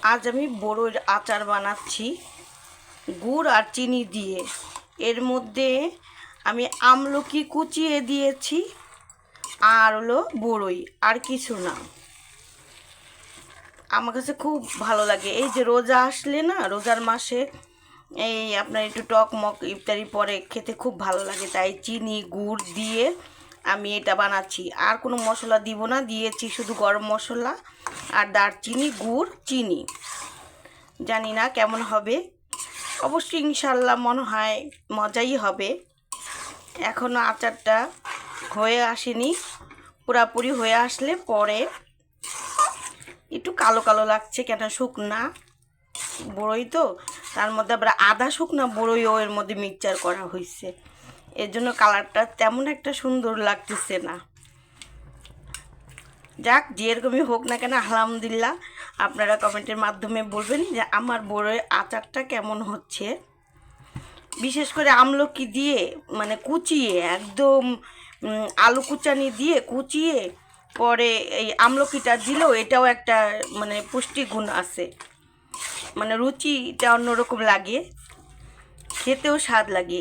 আজ আমি বড়ইর আচার বানাচ্ছি গুড় আর চিনি দিয়ে। এর মধ্যে আমি আমলকি কুচিয়ে দিয়েছি আর হলো বড়ই, আর কিছু না। আমার কাছে খুব ভালো লাগে। এই যে রোজা আসলে না, রোজার মাসে এই আপনার একটু টক মক ইফতারি পরে খেতে খুব ভালো লাগে, তাই চিনি গুড় দিয়ে আমি এটা বানাচ্ছি। আর কোনো মশলা দিব না, দিয়েছি শুধু গরম মশলা আর দারচিনি, গুড়, চিনি। জানি না কেমন হবে, অবশ্যই ইনশাল্লাহ মনে হয় মজাই হবে। এখনও আচারটা হয়ে আসেনি, পুরাপুরি হয়ে আসলে পরে একটু কালো কালো লাগছে, কেন শুকনা বড়ই তো, তার মধ্যে আবার আধা শুকনা বড়ইও এর মধ্যে মিক্সচার করা হয়েছে, এর জন্য কালারটা তেমন একটা সুন্দর লাগতেছে না। যাক, যেরকমই হোক না কেন আলহামদুলিল্লাহ, আপনারা কমেন্টের মাধ্যমে বলবেন যে আমার বড়ইয়ের আচারটা কেমন হচ্ছে। বিশেষ করে আমলকি দিয়ে মানে কুচিয়ে একদম আলু কুচানি দিয়ে কুচিয়ে পরে এই আমলকিটা দিলেও এটাও একটা মানে পুষ্টিগুণ আছে, মানে রুচিটা অন্যরকম লাগে, খেতেও স্বাদ লাগে।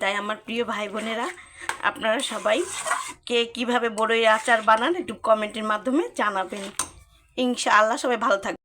তাই আমার প্রিয় ভাই বোনেরা, আপনারা সবাই কে কীভাবে বড়ই আচার বানান একটু কমেন্টের মাধ্যমে জানাবেন। ইনশাআল্লাহ সবাই ভালো থাকবেন।